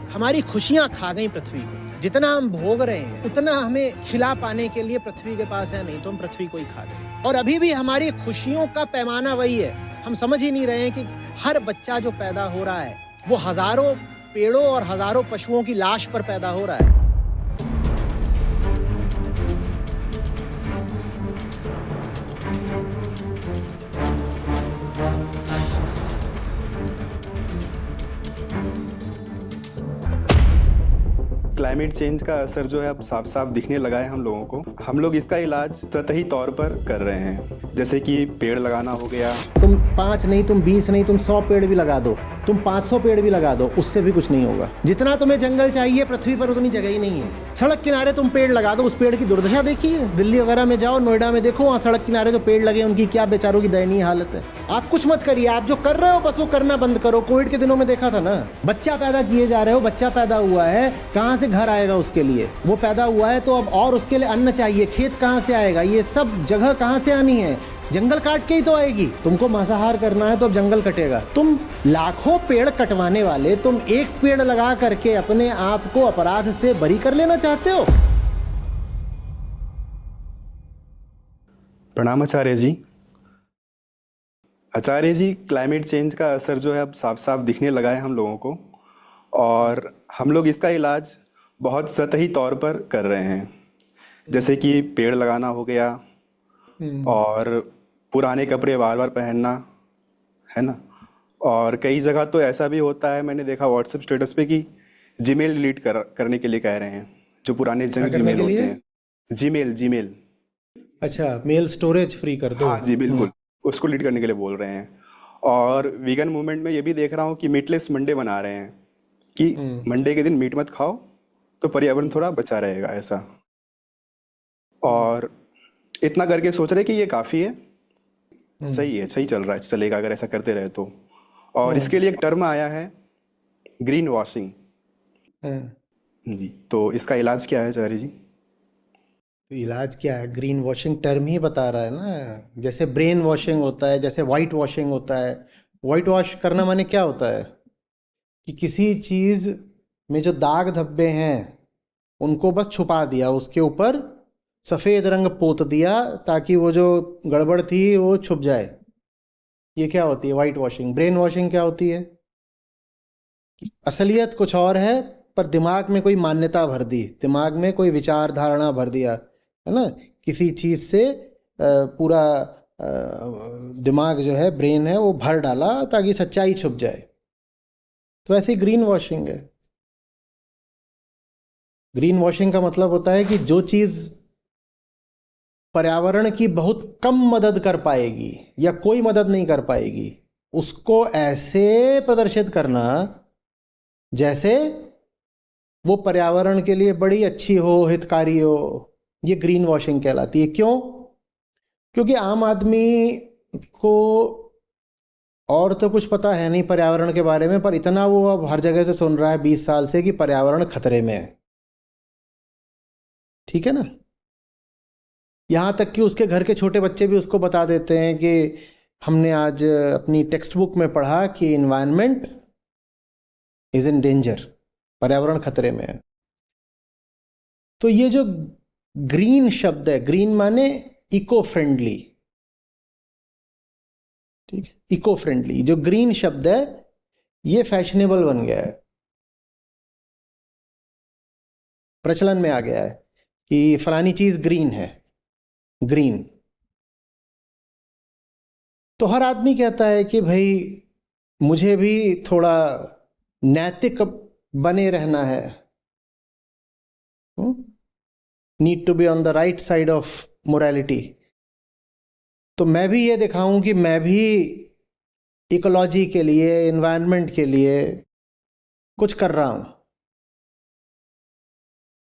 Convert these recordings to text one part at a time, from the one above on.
हमारी खुशियां खा गई पृथ्वी को। जितना हम भोग रहे हैं उतना हमें खिला पाने के लिए पृथ्वी के पास है नहीं, तो हम पृथ्वी को ही खा गए। और अभी भी हमारी खुशियों का पैमाना वही है। हम समझ ही नहीं रहे हैं कि हर बच्चा जो पैदा हो रहा है वो हजारों पेड़ों और हजारों पशुओं की लाश पर पैदा हो रहा है। क्लाइमेट चेंज का असर जो है अब साफ साफ दिखने लगा है हम लोगों को। हम लोग इसका इलाज सतही तौर पर कर रहे हैं, जैसे कि पेड़ लगाना हो गया। तुम 5 नहीं, तुम 20 नहीं, तुम 100 पेड़ भी लगा दो, तुम 500 पेड़ भी लगा दो, उससे भी कुछ नहीं होगा। जितना तुम्हें जंगल चाहिए पृथ्वी पर उतनी जगह ही नहीं है। सड़क किनारे तुम पेड़ लगा दो, उस पेड़ की दुर्दशा देखिए। दिल्ली वगैरह में जाओ, नोएडा में देखो, वहाँ सड़क किनारे जो पेड़ लगे उनकी क्या बेचारों की दयनीय हालत है। आप कुछ मत करिए, आप जो कर रहे हो बस वो करना बंद करो। कोविड के दिनों में देखा था ना, बच्चा पैदा किए जा रहे हो, बच्चा पैदा हुआ है, कहाँ से घर आएगा उसके लिए? वो पैदा हुआ है तो अब और उसके लिए अन्न चाहिए, खेत कहाँ से आएगा? ये सब जगह कहाँ से आनी है? जंगल काट के ही तो आएगी। तुमको मांसाहार करना है तो अब जंगल कटेगा। तुम लाखों पेड़ कटवाने वाले, तुम एक पेड़ लगा करके अपने आप को अपराध से बरी कर लेना चाहते हो? प्रणाम आचार्य जी। आचार्य जी, क्लाइमेट चेंज का असर जो है अब साफ साफ दिखने लगा है हम लोगों को, और हम लोग इसका इलाज बहुत सतही तौर पर कर रहे हैं, जैसे कि पेड़ लगाना हो गया और पुराने कपड़े बार बार पहनना, है ना। और कई जगह तो ऐसा भी होता है, मैंने देखा व्हाट्सएप स्टेटस पे, कि जीमेल डिलीट करने के लिए कह रहे हैं, जो पुराने जंक जीमेल होते हैं। जीमेल। अच्छा, मेल स्टोरेज फ्री कर दो। हाँ जी, बिल्कुल, उसको डिलीट करने के लिए बोल रहे हैं। और वीगन मूवमेंट में ये भी देख रहा हूँ कि मीटलेस मंडे बना रहे हैं, कि मंडे के दिन मीट मत खाओ तो पर्यावरण थोड़ा बचा रहेगा, ऐसा। और इतना करके सोच रहे कि ये काफ़ी है, सही है, सही चल रहा है, चलेगा अगर ऐसा करते रहे तो। और इसके लिए एक टर्म आया है, ग्रीन वॉशिंग जी। तो इसका इलाज क्या है आचार्य जी? तो इलाज क्या है? ग्रीन वॉशिंग टर्म ही बता रहा है ना। जैसे ब्रेन वॉशिंग होता है, जैसे वाइट वॉशिंग होता है। वाइट वॉश करना माने क्या होता है कि किसी चीज़ में जो दाग धब्बे हैं उनको बस छुपा दिया, उसके ऊपर सफ़ेद रंग पोत दिया ताकि वो जो गड़बड़ थी वो छुप जाए। ये क्या होती है? White washing. ब्रेन वॉशिंग क्या होती है? असलियत कुछ और है पर दिमाग में कोई मान्यता भर दी, दिमाग में कोई विचार धारणा भर दिया, है ना। किसी चीज़ से पूरा दिमाग जो है, ब्रेन है, वो भर डाला ताकि सच्चाई छुप जाए। तो ऐसी ग्रीन वॉशिंग है। ग्रीन वॉशिंग का मतलब होता है कि जो चीज़ पर्यावरण की बहुत कम मदद कर पाएगी या कोई मदद नहीं कर पाएगी, उसको ऐसे प्रदर्शित करना जैसे वो पर्यावरण के लिए बड़ी अच्छी हो, हितकारी हो। ये ग्रीन वॉशिंग कहलाती है। क्यों? क्योंकि आम आदमी को और तो कुछ पता है नहीं पर्यावरण के बारे में, पर इतना वो अब हर जगह से सुन रहा है 20 साल से कि पर्यावरण खतरे में है। ठीक है ना। यहाँ तक कि उसके घर के छोटे बच्चे भी उसको बता देते हैं कि हमने आज अपनी टेक्स्ट बुक में पढ़ा कि एनवायरनमेंट इज इन डेंजर, पर्यावरण खतरे में है। तो ये जो ग्रीन शब्द है, ग्रीन माने इको फ्रेंडली, ठीक है, इको फ्रेंडली। जो ग्रीन शब्द है ये फैशनेबल बन गया है, प्रचलन में आ गया है कि फलानी चीज ग्रीन है। ग्रीन तो हर आदमी कहता है कि भाई मुझे भी थोड़ा नैतिक बने रहना है, need to be on the right side of morality. तो मैं भी ये दिखाऊं कि मैं भी इकोलॉजी के लिए, एनवायरनमेंट के लिए कुछ कर रहा हूं,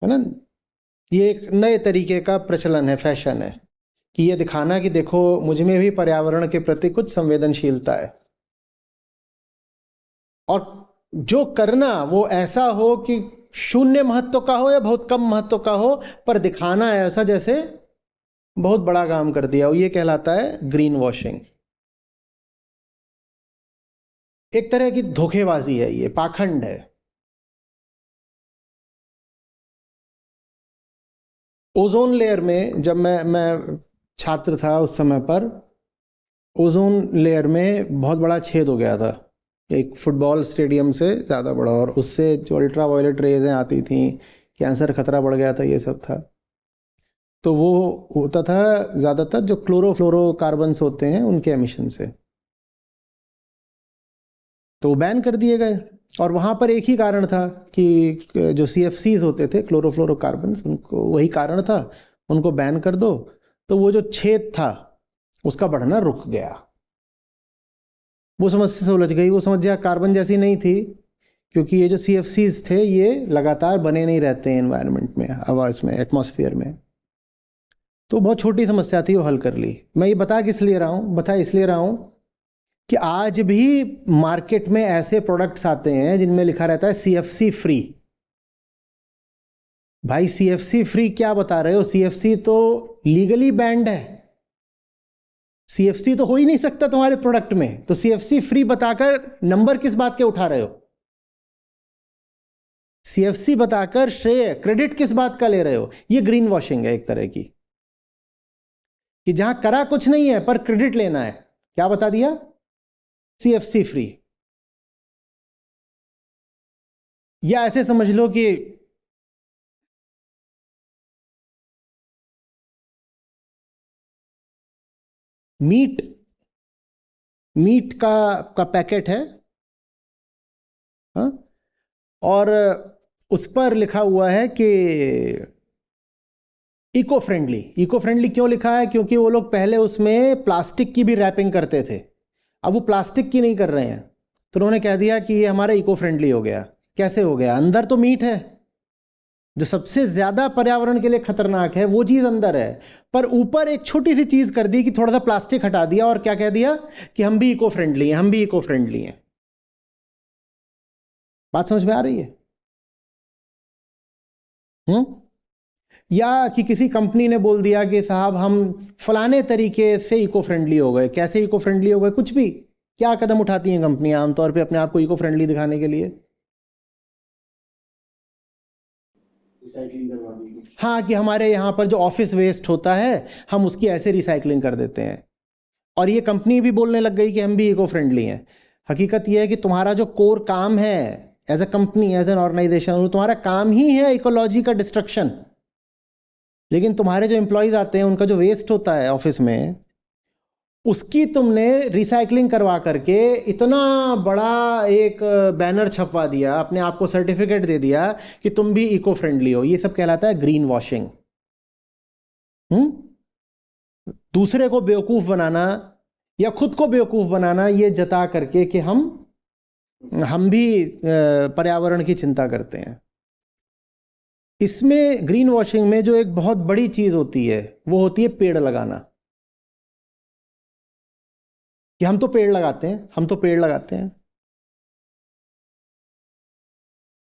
है ना। ये एक नए तरीके का प्रचलन है, फैशन है, कि ये दिखाना कि देखो मुझ में भी पर्यावरण के प्रति कुछ संवेदनशीलता है। और जो करना वो ऐसा हो कि शून्य महत्व का हो या बहुत कम महत्व का हो, पर दिखाना ऐसा जैसे बहुत बड़ा काम कर दिया हो। ये कहलाता है ग्रीन वॉशिंग। एक तरह की धोखेबाजी है, ये पाखंड है। ओजोन लेयर में जब मैं छात्र था उस समय पर, ओजोन लेयर में बहुत बड़ा छेद हो गया था, एक फुटबॉल स्टेडियम से ज़्यादा बड़ा, और उससे जो अल्ट्रा वायलेट रेजें आती थी, कैंसर खतरा बढ़ गया था, ये सब था। तो वो होता था ज़्यादातर जो क्लोरोफ्लोरोकार्बन्स होते हैं उनके एमिशन से, तो वो बैन कर दिए गए। और वहाँ पर एक ही कारण था कि जो CFCs होते थे, क्लोरोफ्लोरोकार्बन्स, उनको वही कारण था, उनको बैन कर दो, तो वो जो छेद था उसका बढ़ना रुक गया। वो समस्या से उलझ गई, वो समस्या कार्बन जैसी नहीं थी, क्योंकि ये जो CFCs थे ये लगातार बने नहीं रहते हैं एनवायरनमेंट में, आवाज़ में, एटमॉस्फेयर में। तो बहुत छोटी समस्या थी, वो हल कर ली। मैं ये बता इसलिए रहा हूँ कि आज भी मार्केट में ऐसे प्रोडक्ट्स आते हैं जिनमें लिखा रहता है CFC फ्री। भाई CFC फ्री क्या बता रहे हो? CFC तो लीगली बैंड है, CFC तो हो ही नहीं सकता तुम्हारे प्रोडक्ट में, तो CFC फ्री बताकर नंबर किस बात के उठा रहे हो? CFC बताकर श्रेय, क्रेडिट किस बात का ले रहे हो? ये ग्रीन वॉशिंग है एक तरह की, कि जहां करा कुछ नहीं है पर क्रेडिट लेना है। क्या बता दिया? CFC free. या ऐसे समझ लो कि मीट का पैकेट है, हाँ? और उस पर लिखा हुआ है कि इको फ्रेंडली क्यों लिखा है? क्योंकि वो लोग पहले उसमें प्लास्टिक की भी रैपिंग करते थे, अब वो प्लास्टिक की नहीं कर रहे हैं, तो उन्होंने कह दिया कि ये हमारा इको फ्रेंडली हो गया। कैसे हो गया? अंदर तो मीट है, जो सबसे ज्यादा पर्यावरण के लिए खतरनाक है वो चीज अंदर है, पर ऊपर एक छोटी सी चीज कर दी कि थोड़ा सा प्लास्टिक हटा दिया, और क्या कह दिया कि हम भी इको फ्रेंडली हैं। बात समझ में आ रही है? या कि किसी कंपनी ने बोल दिया कि साहब हम फलाने तरीके से इको फ्रेंडली हो गए। कैसे इको फ्रेंडली हो गए? कुछ भी। क्या कदम उठाती हैं कंपनियां आमतौर पे अपने आप को इको फ्रेंडली दिखाने के लिए? हाँ, कि हमारे यहाँ पर जो ऑफिस वेस्ट होता है हम उसकी ऐसे रिसाइकलिंग कर देते हैं, और ये कंपनी भी बोलने लग गई कि हम भी इको फ्रेंडली हैं। हकीकत यह है कि तुम्हारा जो कोर काम है as a company, as an organisation, तुम्हारा काम ही है इकोलॉजी का डिस्ट्रक्शन। लेकिन तुम्हारे जो एम्प्लॉयज आते हैं उनका जो वेस्ट होता है ऑफिस में, उसकी तुमने रिसाइकलिंग करवा करके इतना बड़ा एक बैनर छपवा दिया, अपने आप को सर्टिफिकेट दे दिया कि तुम भी इको फ्रेंडली हो। ये सब कहलाता है ग्रीन वॉशिंग। दूसरे को बेवकूफ बनाना या खुद को बेवकूफ बनाना, ये जता करके कि हम भी पर्यावरण की चिंता करते हैं। इसमें ग्रीन वॉशिंग में जो एक बहुत बड़ी चीज होती है वो होती है पेड़ लगाना, कि हम तो पेड़ लगाते हैं।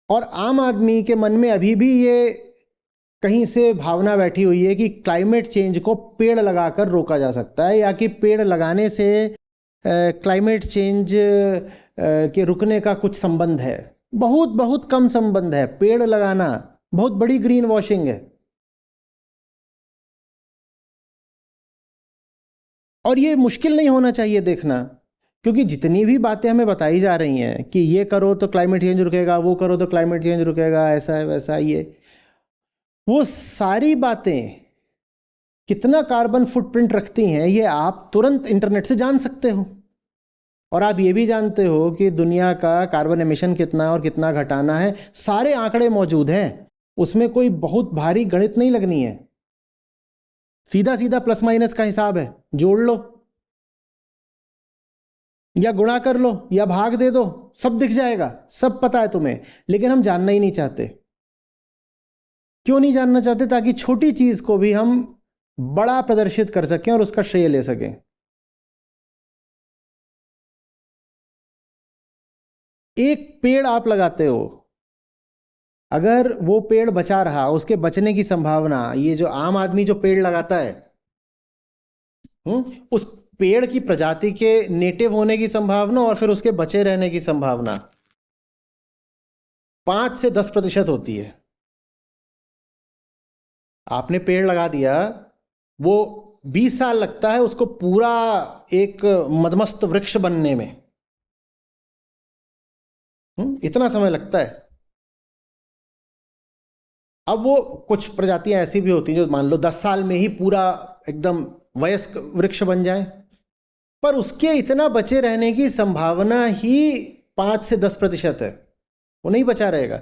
और आम आदमी के मन में अभी भी ये कहीं से भावना बैठी हुई है कि क्लाइमेट चेंज को पेड़ लगाकर रोका जा सकता है, या कि पेड़ लगाने से क्लाइमेट चेंज के रुकने का कुछ संबंध है। बहुत बहुत कम संबंध है। पेड़ लगाना बहुत बड़ी ग्रीन वॉशिंग है। और ये मुश्किल नहीं होना चाहिए देखना, क्योंकि जितनी भी बातें हमें बताई जा रही हैं कि ये करो तो क्लाइमेट चेंज रुकेगा, वो करो तो क्लाइमेट चेंज रुकेगा, ऐसा है वैसा, ये वो सारी बातें कितना कार्बन फुटप्रिंट रखती हैं ये आप तुरंत इंटरनेट से जान सकते हो। और आप ये भी जानते हो कि दुनिया का कार्बन एमिशन कितना और कितना घटाना है, सारे आंकड़े मौजूद हैं। उसमें कोई बहुत भारी गणित नहीं लगनी है, सीधा सीधा प्लस माइनस का हिसाब है। जोड़ लो या गुणा कर लो या भाग दे दो, सब दिख जाएगा, सब पता है तुम्हें। लेकिन हम जानना ही नहीं चाहते। क्यों नहीं जानना चाहते? ताकि छोटी चीज को भी हम बड़ा प्रदर्शित कर सकें और उसका श्रेय ले सकें। एक पेड़ आप लगाते हो, अगर वो पेड़ बचा रहा, उसके बचने की संभावना, ये जो आम आदमी जो पेड़ लगाता है, उस पेड़ की प्रजाति के नेटिव होने की संभावना और फिर उसके बचे रहने की संभावना 5 से 10% होती है। आपने पेड़ लगा दिया, वो 20 साल लगता है उसको पूरा एक मदमस्त वृक्ष बनने में। इतना समय लगता है। अब वो कुछ प्रजातियां ऐसी भी होती हैं जो मान लो 10 साल में ही पूरा एकदम वयस्क वृक्ष बन जाए, पर उसके इतना बचे रहने की संभावना ही 5 से 10% है। वो नहीं बचा रहेगा।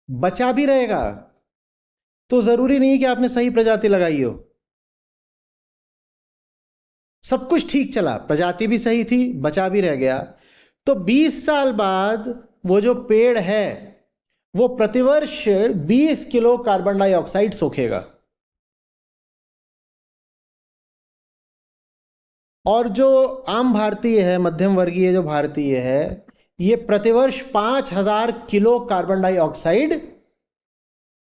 बचा भी रहेगा तो जरूरी नहीं कि आपने सही प्रजाति लगाई हो। सब कुछ ठीक चला, प्रजाति भी सही थी, बचा भी रह गया, तो 20 साल बाद वो जो पेड़ है वो प्रतिवर्ष 20 किलो कार्बन डाइऑक्साइड सोखेगा। और जो आम भारतीय है, मध्यम वर्गीय जो भारतीय है, ये प्रतिवर्ष 5000 किलो कार्बन डाइऑक्साइड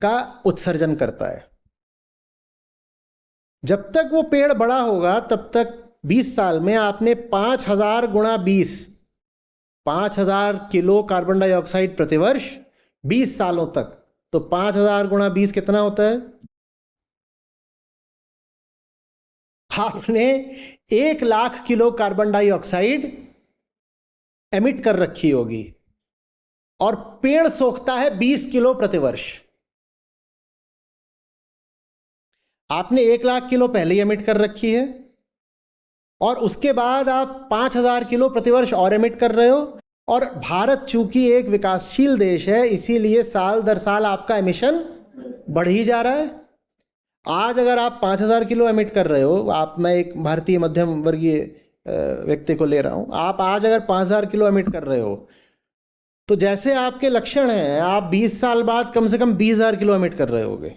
का उत्सर्जन करता है। जब तक वो पेड़ बड़ा होगा तब तक 20 साल में आपने 5000 गुणा 20, 5000 किलो कार्बन डाइऑक्साइड प्रतिवर्ष 20 सालों तक। तो 5000 गुणा 20 कितना होता है? आपने 1,00,000 किलो कार्बन डाइऑक्साइड एमिट कर रखी होगी और पेड़ सोखता है 20 किलो प्रतिवर्ष। आपने 1,00,000 किलो पहले ही एमिट कर रखी है और उसके बाद आप 5000 किलो प्रतिवर्ष और एमिट कर रहे हो। और भारत चूंकि एक विकासशील देश है, इसीलिए साल दर साल आपका एमिशन बढ़ ही जा रहा है। आज अगर आप 5000 किलो एमिट कर रहे हो, मैं एक भारतीय मध्यम वर्गीय व्यक्ति को ले रहा हूं, आप आज अगर 5000 किलो एमिट कर रहे हो तो जैसे आपके लक्षण हैं, आप 20 साल बाद कम से कम 20,000 किलो एमिट कर रहे होगे।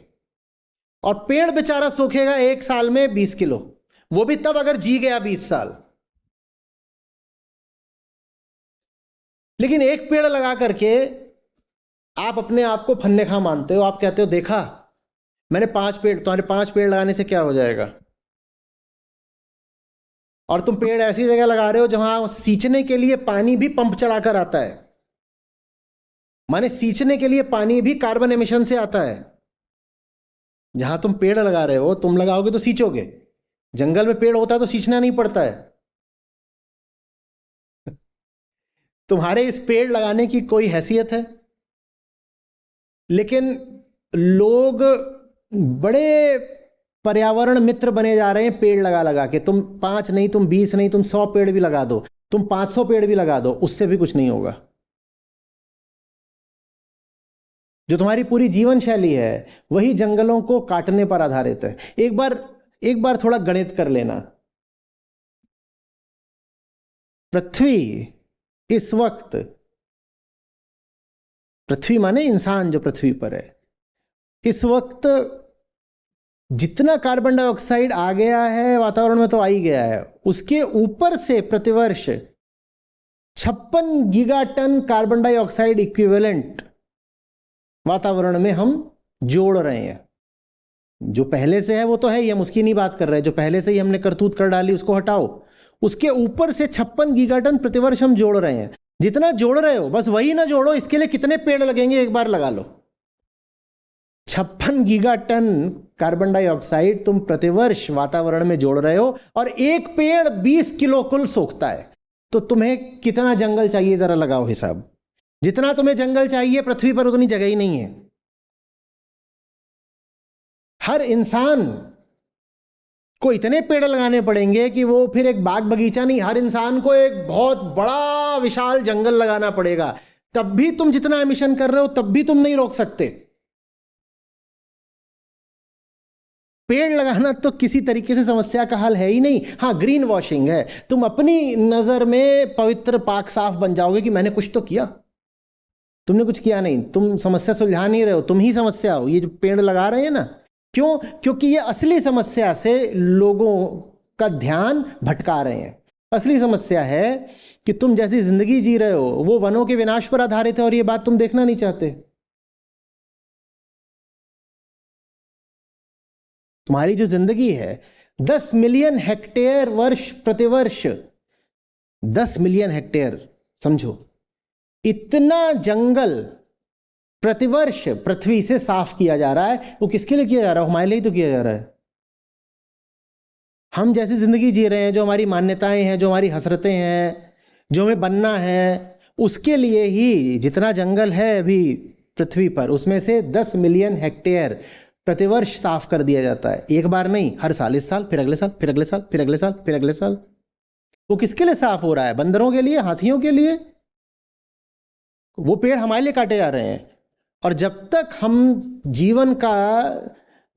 और पेड़ बेचारा सूखेगा 1 साल में 20 किलो, वो भी तब अगर जी गया 20 साल। लेकिन एक पेड़ लगा करके आप अपने आप को फन्ने खा मानते हो। आप कहते हो देखा मैंने 5 पेड़, तुम्हारे 5 पेड़ लगाने से क्या हो जाएगा। और तुम पेड़ ऐसी जगह लगा रहे हो जहां सींचने के लिए पानी भी पंप चलाकर आता है। माने सींचने के लिए पानी भी कार्बन एमिशन से आता है। जहां तुम पेड़ लगा रहे हो, तुम लगाओगे तो सींचोगे। जंगल में पेड़ होता है तो सींचना नहीं पड़ता है। तुम्हारे इस पेड़ लगाने की कोई हैसियत है? लेकिन लोग बड़े पर्यावरण मित्र बने जा रहे हैं पेड़ लगा लगा के। तुम 5 नहीं, तुम 20 नहीं, तुम 100 पेड़ भी लगा दो, तुम 500 पेड़ भी लगा दो, उससे भी कुछ नहीं होगा। जो तुम्हारी पूरी जीवन शैली है वही जंगलों को काटने पर आधारित है। एक बार थोड़ा गणित कर लेना। पृथ्वी इस वक्त, पृथ्वी माने इंसान जो पृथ्वी पर है, इस वक्त जितना कार्बन डाइऑक्साइड आ गया है वातावरण में तो आ ही गया है, उसके ऊपर से प्रतिवर्ष 56 गीगाटन कार्बन डाइऑक्साइड इक्विवेलेंट वातावरण में हम जोड़ रहे हैं। जो पहले से है वो तो है ही, हम उसकी नहीं बात कर रहे। जो पहले से ही हमने करतूत कर डाली उसको हटाओ। उसके ऊपर से 56 गीगाटन प्रतिवर्ष हम जोड़ रहे हैं। जितना जोड़ रहे हो बस वही ना जोड़ो। इसके लिए कितने पेड़ लगेंगे एक बार लगा लो। 56 गीगाटन कार्बन डाइऑक्साइड तुम प्रतिवर्ष वातावरण में जोड़ रहे हो और एक पेड़ 20 किलो कुल सोखता है। तो तुम्हें कितना जंगल चाहिए जरा लगाओ हिसाब। जितना तुम्हें जंगल चाहिए पृथ्वी पर उतनी जगह ही नहीं है। हर इंसान को इतने पेड़ लगाने पड़ेंगे कि वो फिर एक बाग बगीचा नहीं, हर इंसान को एक बहुत बड़ा विशाल जंगल लगाना पड़ेगा। तब भी तुम जितना एमिशन कर रहे हो तब भी तुम नहीं रोक सकते। पेड़ लगाना तो किसी तरीके से समस्या का हल है ही नहीं। हाँ, ग्रीन वॉशिंग है। तुम अपनी नजर में पवित्र पाक साफ बन जाओगे कि मैंने कुछ तो किया। तुमने कुछ किया नहीं, तुम समस्या सुलझा नहीं रहे हो, तुम ही समस्या हो। ये जो पेड़ लगा रहे हैं ना, क्यों? क्योंकि ये असली समस्या से लोगों का ध्यान भटका रहे हैं। असली समस्या है कि तुम जैसी जिंदगी जी रहे हो वो वनों के विनाश पर आधारित है और ये बात तुम देखना नहीं चाहते। तुम्हारी जो जिंदगी है 10 मिलियन हेक्टेयर वर्ष प्रतिवर्ष, 10 मिलियन हेक्टेयर समझो, इतना जंगल प्रतिवर्ष पृथ्वी से साफ किया जा रहा है। वो किसके लिए किया जा रहा है? हमारे लिए ही तो किया जा रहा है। हम जैसी जिंदगी जी रहे हैं, जो हमारी मान्यताएं हैं, जो हमारी हसरतें हैं, जो हमें बनना है, उसके लिए ही जितना जंगल है अभी पृथ्वी पर, उसमें से 10 मिलियन हेक्टेयर प्रतिवर्ष साफ कर दिया जाता है। एक बार नहीं, हर साल, इस साल, फिर अगले साल, फिर अगले साल, फिर अगले साल, फिर अगले साल। वो किसके लिए साफ हो रहा है? बंदरों के लिए, हाथियों के लिए? वो पेड़ हमारे लिए काटे जा रहे हैं। और जब तक हम जीवन का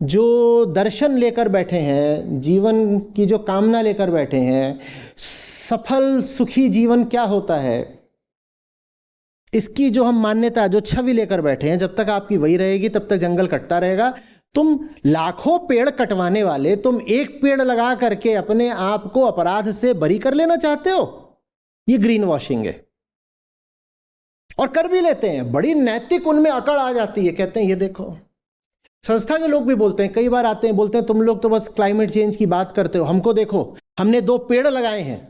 जो दर्शन लेकर बैठे हैं, जीवन की जो कामना लेकर बैठे हैं, सफल सुखी जीवन क्या होता है, इसकी जो हम मान्यता, जो छवि लेकर बैठे हैं, जब तक आपकी वही रहेगी तब तक जंगल कटता रहेगा। तुम लाखों पेड़ कटवाने वाले, तुम एक पेड़ लगा करके अपने आप को अपराध से बरी कर लेना चाहते हो? ये ग्रीन वॉशिंग है। और कर भी लेते हैं, बड़ी नैतिक उनमें अकड़ आ जाती है। कहते हैं ये देखो, संस्था के लोग भी बोलते हैं, कई बार आते हैं, बोलते हैं तुम लोग तो बस क्लाइमेट चेंज की बात करते हो, हमको देखो, हमने 2 पेड़ लगाए हैं।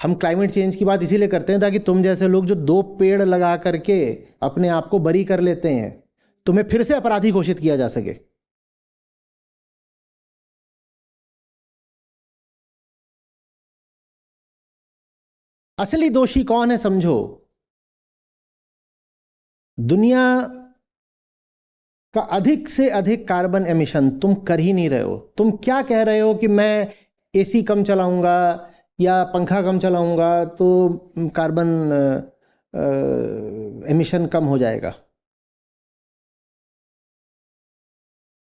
हम क्लाइमेट चेंज की बात इसीलिए करते हैं ताकि तुम जैसे लोग जो 2 पेड़ लगा करके अपने आप को बरी कर लेते हैं, तुम्हें फिर से अपराधी घोषित किया जा सके। असली दोषी कौन है समझो? दुनिया का अधिक से अधिक कार्बन एमिशन तुम कर ही नहीं रहे हो। तुम क्या कह रहे हो कि मैं एसी कम चलाऊंगा या पंखा कम चलाऊंगा तो कार्बन एमिशन कम हो जाएगा।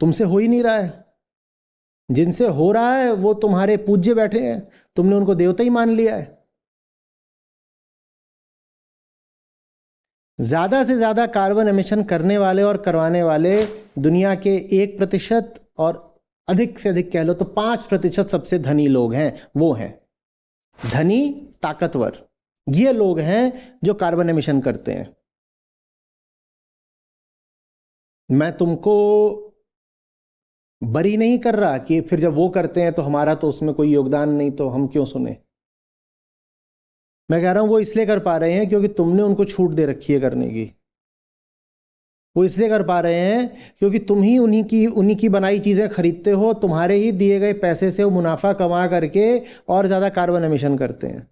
तुमसे हो ही नहीं रहा है। जिनसे हो रहा है वो तुम्हारे पूज्य बैठे हैं, तुमने उनको देवता ही मान लिया है। ज्यादा से ज्यादा कार्बन एमिशन करने वाले और करवाने वाले दुनिया के 1% और अधिक से अधिक कह लो तो 5% सबसे धनी लोग हैं। वो हैं धनी, ताकतवर, ये लोग हैं जो कार्बन एमिशन करते हैं। मैं तुमको बरी नहीं कर रहा कि फिर जब वो करते हैं तो हमारा तो उसमें कोई योगदान नहीं, तो हम क्यों सुने। मैं कह रहा हूं वो इसलिए कर पा रहे हैं क्योंकि तुमने उनको छूट दे रखी है करने की। वो इसलिए कर पा रहे हैं क्योंकि तुम ही उन्हीं की बनाई चीजें खरीदते हो, तुम्हारे ही दिए गए पैसे से वो मुनाफा कमा करके और ज्यादा कार्बन एमिशन करते हैं।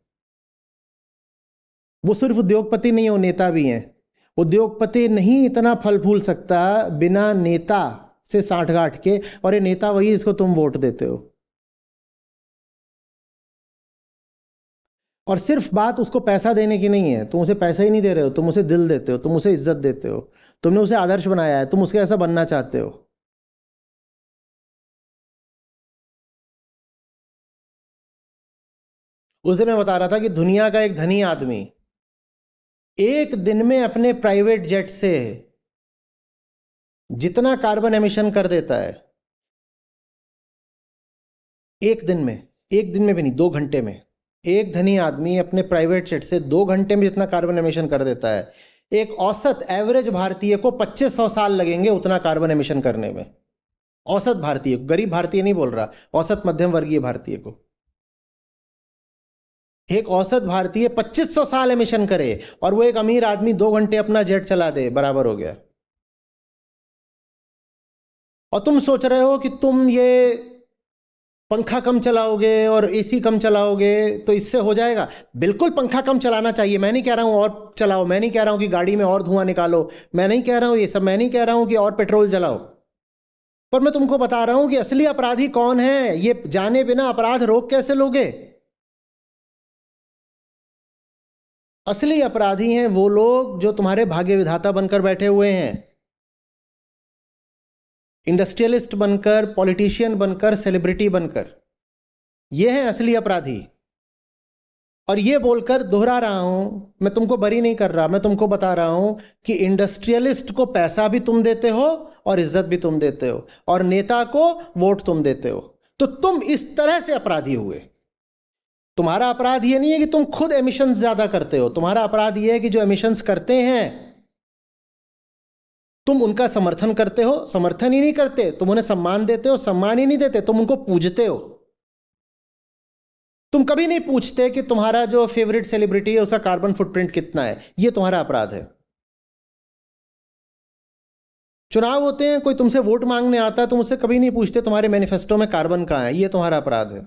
वो सिर्फ उद्योगपति नहीं है, वो नेता भी हैं। उद्योगपति नहीं इतना फल फूल सकता बिना नेता से साठगांठ के, और ये नेता वही जिसको तुम वोट देते हो। और सिर्फ बात उसको पैसा देने की नहीं है, तुम उसे पैसा ही नहीं दे रहे हो, तुम उसे दिल देते हो, तुम उसे इज्जत देते हो, तुमने उसे आदर्श बनाया है, तुम उसके ऐसा बनना चाहते हो। उस दिन मैं बता रहा था कि दुनिया का एक धनी आदमी एक दिन में अपने प्राइवेट जेट से जितना कार्बन एमिशन कर देता है, एक दिन में भी नहीं, 2 घंटे में, एक धनी आदमी अपने प्राइवेट जेट से 2 घंटे में जितना कार्बन एमिशन कर देता है, एक औसत एवरेज भारतीय को 2500 साल लगेंगे उतना कार्बन एमिशन करने में। औसत भारतीय, गरीब भारतीय नहीं बोल रहा, औसत मध्यम वर्गीय भारतीय को। एक औसत भारतीय 2500 साल एमिशन करे और वो एक अमीर आदमी 2 घंटे अपना जेट चला दे, बराबर हो गया। और तुम सोच रहे हो कि तुम ये पंखा कम चलाओगे और एसी कम चलाओगे तो इससे हो जाएगा। बिल्कुल पंखा कम चलाना चाहिए, मैं नहीं कह रहा हूं और चलाओ, मैं नहीं कह रहा हूं कि गाड़ी में और धुआं निकालो, मैं नहीं कह रहा हूं ये सब, मैं नहीं कह रहा हूं कि और पेट्रोल जलाओ। पर मैं तुमको बता रहा हूं कि असली अपराधी कौन है, ये जाने बिना अपराध रोक कैसे लोगे। असली अपराधी हैं वो लोग जो तुम्हारे भाग्य विधाता बनकर बैठे हुए हैं, इंडस्ट्रियलिस्ट बनकर, पॉलिटिशियन बनकर, सेलिब्रिटी बनकर। ये हैं असली अपराधी। और ये बोलकर दोहरा रहा हूं, मैं तुमको बरी नहीं कर रहा, मैं तुमको बता रहा हूं कि इंडस्ट्रियलिस्ट को पैसा भी तुम देते हो और इज्जत भी तुम देते हो, और नेता को वोट तुम देते हो। तो तुम इस तरह से अपराधी हुए। तुम्हारा अपराध ये नहीं है कि तुम खुद एमिशंस ज्यादा करते हो, तुम्हारा अपराध ये है कि जो एमिशंस करते हैं तुम उनका समर्थन करते हो। समर्थन ही नहीं करते, तुम उन्हें सम्मान देते हो। सम्मान ही नहीं देते, तुम उनको पूजते हो। तुम कभी नहीं पूछते कि तुम्हारा जो फेवरेट सेलिब्रिटी है उसका कार्बन फुटप्रिंट कितना है। यह तुम्हारा अपराध है। चुनाव होते हैं, कोई तुमसे वोट मांगने आता है, तुम उससे कभी नहीं पूछते तुम्हारे मैनिफेस्टो में कार्बन कहाँ है। ये तुम्हारा अपराध है।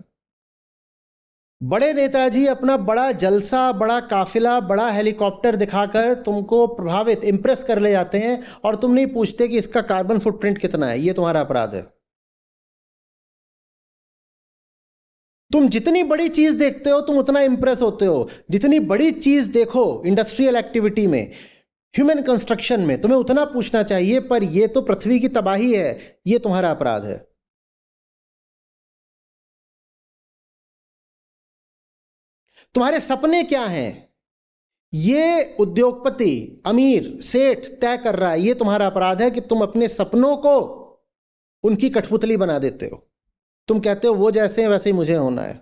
बड़े नेताजी अपना बड़ा जलसा, बड़ा काफिला, बड़ा हेलीकॉप्टर दिखाकर तुमको प्रभावित, इंप्रेस कर ले जाते हैं, और तुम नहीं पूछते कि इसका कार्बन फुटप्रिंट कितना है। ये तुम्हारा अपराध है। तुम जितनी बड़ी चीज देखते हो तुम उतना इंप्रेस होते हो। जितनी बड़ी चीज देखो इंडस्ट्रियल एक्टिविटी में, ह्यूमन कंस्ट्रक्शन में, तुम्हें उतना पूछना चाहिए, पर ये तो पृथ्वी की तबाही है। ये तुम्हारा अपराध है। तुम्हारे सपने क्या हैं, ये उद्योगपति, अमीर, सेठ तय कर रहा है। ये तुम्हारा अपराध है कि तुम अपने सपनों को उनकी कठपुतली बना देते हो। तुम कहते हो वो जैसे हैं वैसे ही मुझे होना है।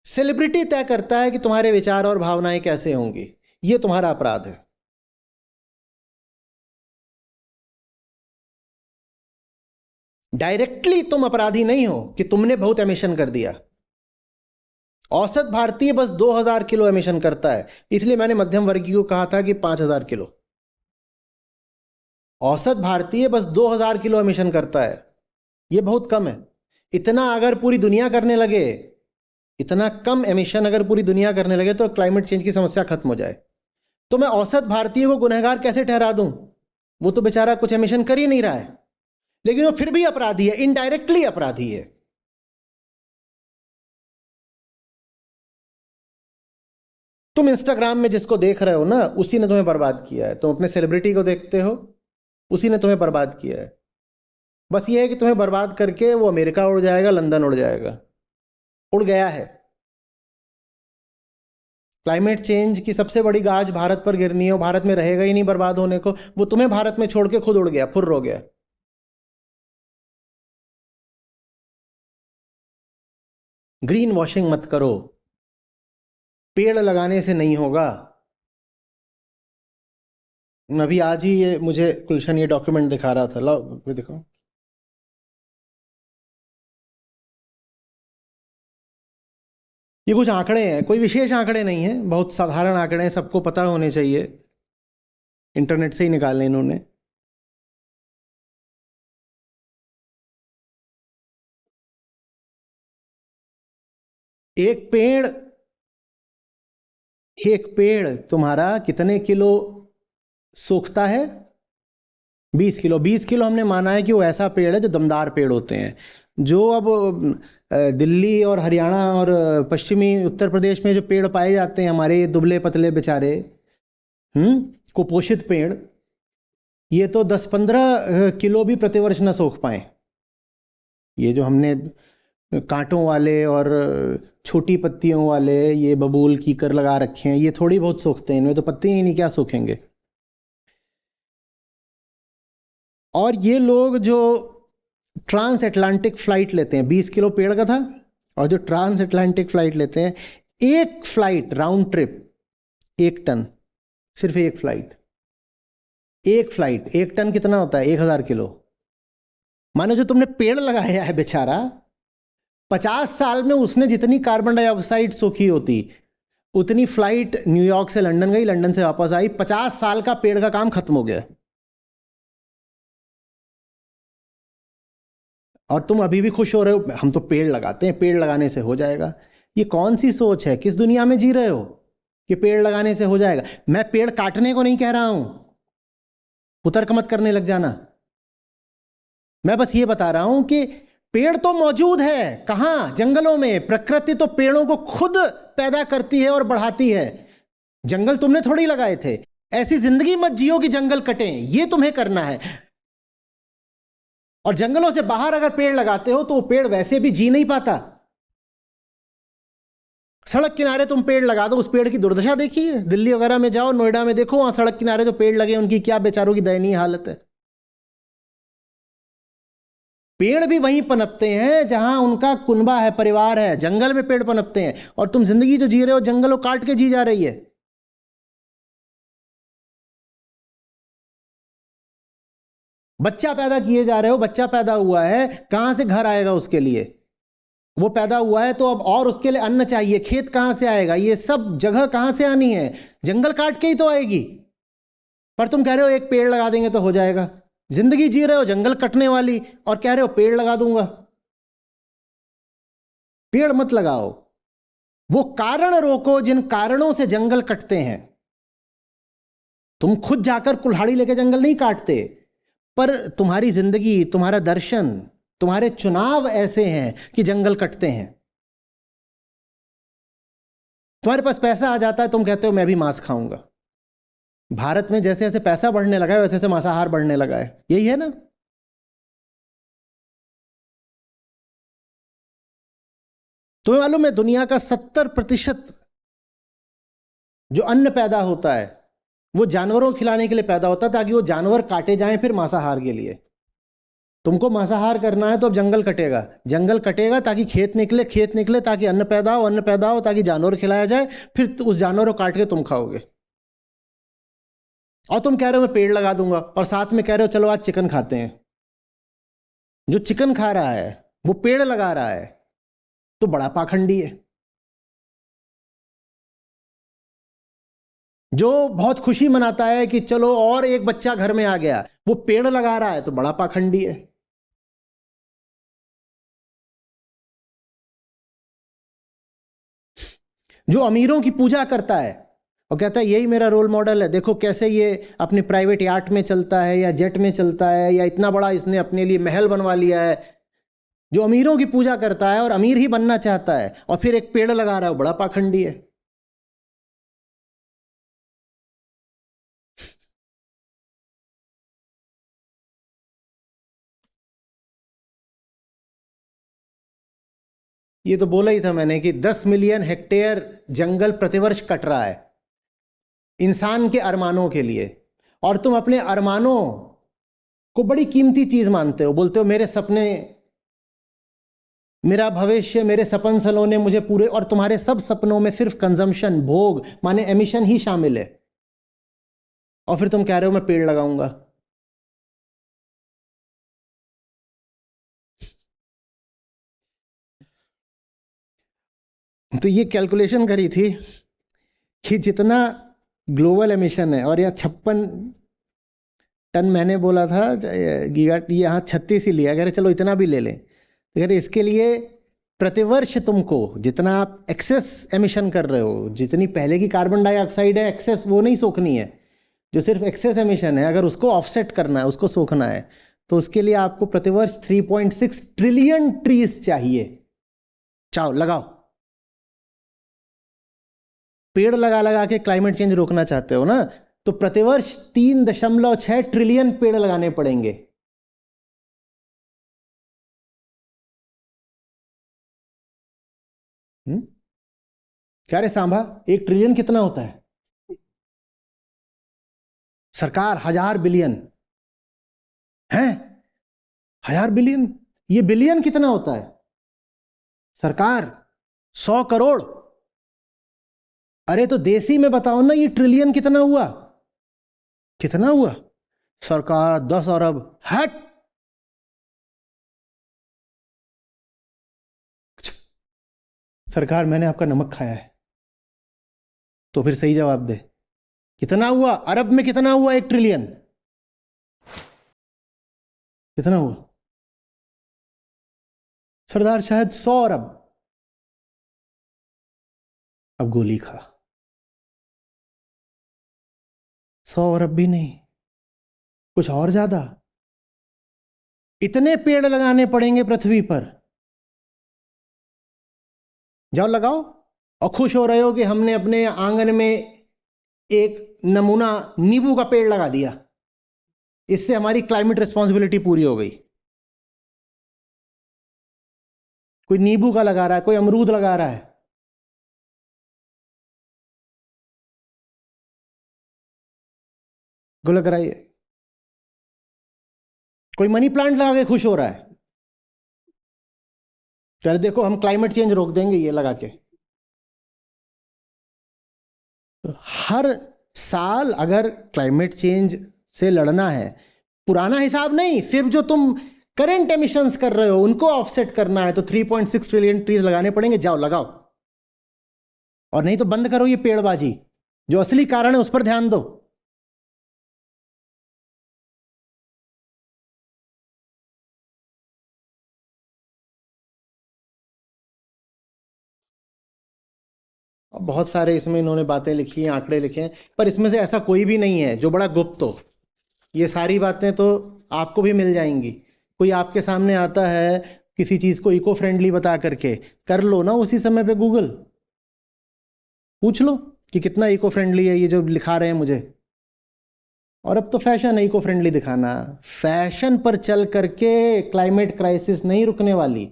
सेलिब्रिटी तय करता है कि तुम्हारे विचार और भावनाएं कैसे होंगी। ये तुम्हारा अपराध है। डायरेक्टली तुम अपराधी नहीं हो कि तुमने बहुत एमिशन कर दिया। औसत भारतीय बस 2000 किलो एमिशन करता है, इसलिए मैंने मध्यम वर्गीय को कहा था कि 5000 किलो। औसत भारतीय बस 2000 किलो एमिशन करता है। यह बहुत कम है। इतना अगर पूरी दुनिया करने लगे, इतना कम एमिशन अगर पूरी दुनिया करने लगे तो क्लाइमेट चेंज की समस्या खत्म हो जाए। तो मैं औसत भारतीय को गुनहगार कैसे ठहरा दूं? वो तो बेचारा कुछ एमिशन कर ही नहीं रहा है, लेकिन वो फिर भी अपराधी है, इनडायरेक्टली अपराधी है। तुम इंस्टाग्राम में जिसको देख रहे हो ना, उसी ने तुम्हें बर्बाद किया है। तुम अपने सेलिब्रिटी को देखते हो, उसी ने तुम्हें बर्बाद किया है। बस ये है कि तुम्हें बर्बाद करके वो अमेरिका उड़ जाएगा, लंदन उड़ जाएगा, उड़ गया है। क्लाइमेट चेंज की सबसे बड़ी गाज भारत पर गिरनी है, भारत में रहेगा ही नहीं बर्बाद होने को। वो तुम्हें भारत में छोड़ के खुद उड़ गया, फुर्र हो गया। ग्रीन वॉशिंग मत करो। पेड़ लगाने से नहीं होगा। अभी आज ही ये मुझे गुलशन ये डॉक्यूमेंट दिखा रहा था, लाओ देखो। ये कुछ आंकड़े हैं, कोई विशेष आंकड़े नहीं है, बहुत साधारण आंकड़े हैं, सबको पता होने चाहिए। इंटरनेट से ही निकाले इन्होंने। एक पेड़ तुम्हारा कितने किलो सूखता है? 20 किलो। 20 किलो हमने माना है कि वो ऐसा पेड़ है जो दमदार पेड़ होते हैं। जो अब दिल्ली और हरियाणा और पश्चिमी उत्तर प्रदेश में जो पेड़ पाए जाते हैं, हमारे दुबले पतले बेचारे कुपोषित पेड़, ये तो 10-15 किलो भी प्रतिवर्ष न सूख पाए। ये जो हमने कांटों वाले और छोटी पत्तियों वाले ये बबूल कीकर लगा रखे हैं, ये थोड़ी बहुत सूखते हैं, इनमें तो पत्ती ही नहीं, क्या सूखेंगे। और ये लोग जो ट्रांस अटलांटिक फ्लाइट लेते हैं, 20 किलो पेड़ का था, और जो ट्रांस अटलांटिक फ्लाइट लेते हैं, एक फ्लाइट राउंड ट्रिप 1 टन, सिर्फ एक फ्लाइट। 1 टन कितना होता है? 1000 किलो। मानो जो तुमने पेड़ लगाया है बेचारा, 50 साल में उसने जितनी कार्बन डाइऑक्साइड सोखी होती, उतनी फ्लाइट न्यूयॉर्क से लंदन गई, लंदन से वापस आई। 50 साल का पेड़ का काम खत्म हो गया। और तुम अभी भी खुश हो रहे हो, हम तो पेड़ लगाते हैं, पेड़ लगाने से हो जाएगा। ये कौन सी सोच है? किस दुनिया में जी रहे हो कि पेड़ लगाने से हो जाएगा? मैं पेड़ काटने को नहीं कह रहा हूं, कुतर्क मत करने लग जाना। मैं बस ये बता रहा हूं कि पेड़ तो मौजूद है। कहां? जंगलों में। प्रकृति तो पेड़ों को खुद पैदा करती है और बढ़ाती है। जंगल तुमने थोड़ी लगाए थे। ऐसी जिंदगी मत जियो कि जंगल कटें, ये तुम्हें करना है। और जंगलों से बाहर अगर पेड़ लगाते हो तो वो पेड़ वैसे भी जी नहीं पाता। सड़क किनारे तुम पेड़ लगा दो, उस पेड़ की दुर्दशा देखिए। दिल्ली वगैरह में जाओ, नोएडा में देखो, वहां सड़क किनारे जो पेड़ लगे उनकी क्या बेचारों की दयनीय हालत है। पेड़ भी वहीं पनपते हैं जहां उनका कुनबा है, परिवार है। जंगल में पेड़ पनपते हैं, और तुम जिंदगी जो जी रहे हो जंगलों काट के जी जा रही है। बच्चा पैदा किए जा रहे हो, बच्चा पैदा हुआ है, कहां से घर आएगा उसके लिए? वो पैदा हुआ है तो अब और उसके लिए अन्न चाहिए, खेत कहां से आएगा? ये सब जगह कहां से आनी है? जंगल काट के ही तो आएगी। पर तुम कह रहे हो एक पेड़ लगा देंगे तो हो जाएगा। जिंदगी जी रहे हो जंगल कटने वाली और कह रहे हो पेड़ लगा दूंगा। पेड़ मत लगाओ, वो कारण रोको जिन कारणों से जंगल कटते हैं। तुम खुद जाकर कुल्हाड़ी लेके जंगल नहीं काटते, पर तुम्हारी जिंदगी, तुम्हारा दर्शन, तुम्हारे चुनाव ऐसे हैं कि जंगल कटते हैं। तुम्हारे पास पैसा आ जाता है, तुम कहते हो मैं भी मांस खाऊंगा। भारत में जैसे जैसे पैसा बढ़ने लगा है वैसे वैसे मांसाहार बढ़ने लगा है, यही है ना। तुम्हें मालूम है दुनिया का 70% जो अन्न पैदा होता है वो जानवरों को खिलाने के लिए पैदा होता है, ताकि वो जानवर काटे जाएं फिर मांसाहार के लिए। तुमको मांसाहार करना है तो अब जंगल कटेगा, जंगल कटेगा ताकि खेत निकले, खेत निकले ताकि अन्न पैदा हो, अन्न पैदा हो ताकि जानवर खिलाया जाए, फिर उस जानवर को काट के तुम खाओगे। और तुम कह रहे हो मैं पेड़ लगा दूंगा, और साथ में कह रहे हो चलो आज चिकन खाते हैं। जो चिकन खा रहा है वो पेड़ लगा रहा है, तो बड़ा पाखंडी है। जो बहुत खुशी मनाता है कि चलो और एक बच्चा घर में आ गया, वो पेड़ लगा रहा है, तो बड़ा पाखंडी है। जो अमीरों की पूजा करता है और कहता है यही मेरा रोल मॉडल है, देखो कैसे ये अपनी प्राइवेट याट में चलता है या जेट में चलता है, या इतना बड़ा इसने अपने लिए महल बनवा लिया है। जो अमीरों की पूजा करता है और अमीर ही बनना चाहता है और फिर एक पेड़ लगा रहा है, वो बड़ा पाखंडी है। ये तो बोला ही था मैंने कि 10 मिलियन हेक्टेयर जंगल प्रतिवर्ष कट रहा है इंसान के अरमानों के लिए, और तुम अपने अरमानों को बड़ी कीमती चीज मानते हो। बोलते हो मेरे सपने, मेरा भविष्य, मेरे सपन सलोने मुझे पूरे, और तुम्हारे सब सपनों में सिर्फ कंजम्पशन, भोग माने एमिशन ही शामिल है। और फिर तुम कह रहे हो मैं पेड़ लगाऊंगा। तो ये कैलकुलेशन करी थी कि जितना ग्लोबल एमिशन है, और यहाँ 56 टन मैंने बोला था गीगा, यहाँ 36 ही लिया, अगर चलो इतना भी ले लें, अगर इसके लिए प्रतिवर्ष तुमको जितना आप एक्सेस एमिशन कर रहे हो, जितनी पहले की कार्बन डाइऑक्साइड है एक्सेस, वो नहीं सोखनी है। जो सिर्फ एक्सेस एमिशन है, अगर उसको ऑफसेट करना है, उसको सोखना है, तो उसके लिए आपको प्रतिवर्ष 3.6 ट्रिलियन ट्रीज चाहिए। चाहो लगाओ। पेड़ लगा लगा के क्लाइमेट चेंज रोकना चाहते हो ना, तो प्रतिवर्ष 3.6 ट्रिलियन पेड़ लगाने पड़ेंगे। क्या रे सांभा, 1 ट्रिलियन कितना होता है? सरकार 1000 बिलियन है। 1000 बिलियन, ये बिलियन कितना होता है? सरकार 100 करोड़। अरे तो देसी में बताओ ना, ये ट्रिलियन कितना हुआ? कितना हुआ? सरकार 10 अरब। हट, सरकार मैंने आपका नमक खाया है। तो फिर सही जवाब दे, कितना हुआ? अरब में कितना हुआ 1 ट्रिलियन? कितना हुआ सरदार? शायद 100 अरब। अब गोली खा। 100 अरब भी नहीं, कुछ और ज्यादा। इतने पेड़ लगाने पड़ेंगे पृथ्वी पर। जाओ लगाओ। और खुश हो रहे हो कि हमने अपने आंगन में एक नमूना नींबू का पेड़ लगा दिया, इससे हमारी क्लाइमेट रिस्पॉन्सिबिलिटी पूरी हो गई। कोई नींबू का लगा रहा है, कोई अमरूद लगा रहा है। गुल कराइए। कोई मनी प्लांट लगा के खुश हो रहा है, यार देखो हम क्लाइमेट चेंज रोक देंगे ये लगा के। हर साल अगर क्लाइमेट चेंज से लड़ना है, पुराना हिसाब नहीं, सिर्फ जो तुम करंट एमिशंस कर रहे हो उनको ऑफसेट करना है, तो 3.6 ट्रिलियन ट्रीज लगाने पड़ेंगे। जाओ लगाओ। और नहीं तो बंद करो ये पेड़बाजी, जो असली कारण है उस पर ध्यान दो। बहुत सारे इसमें इन्होंने बातें लिखी हैं, आंकड़े लिखे हैं, पर इसमें से ऐसा कोई भी नहीं है जो बड़ा गुप्त हो। ये सारी बातें तो आपको भी मिल जाएंगी। कोई आपके सामने आता है किसी चीज़ को इको फ्रेंडली बता करके, कर लो ना उसी समय पे गूगल, पूछ लो कि कितना इको फ्रेंडली है ये जो लिखा रहे हैं मुझे। और अब तो फैशन है इको फ्रेंडली दिखाना। फैशन पर चल करके क्लाइमेट क्राइसिस नहीं रुकने वाली।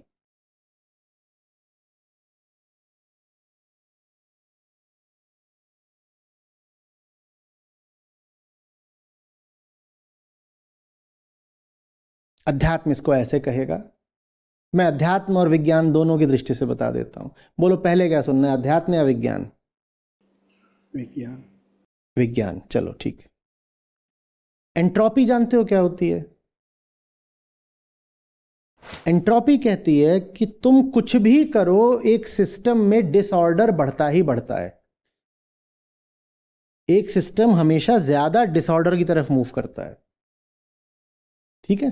अध्यात्म इसको ऐसे कहेगा। मैं अध्यात्म और विज्ञान दोनों की दृष्टि से बता देता हूं। बोलो पहले क्या सुनना है, अध्यात्म या विज्ञान? विज्ञान। विज्ञान, चलो ठीक है। एंट्रोपी जानते हो क्या होती है? एंट्रोपी कहती है कि तुम कुछ भी करो, एक सिस्टम में डिसऑर्डर बढ़ता ही बढ़ता है। एक सिस्टम हमेशा ज्यादा डिसऑर्डर की तरफ मूव करता है, ठीक है?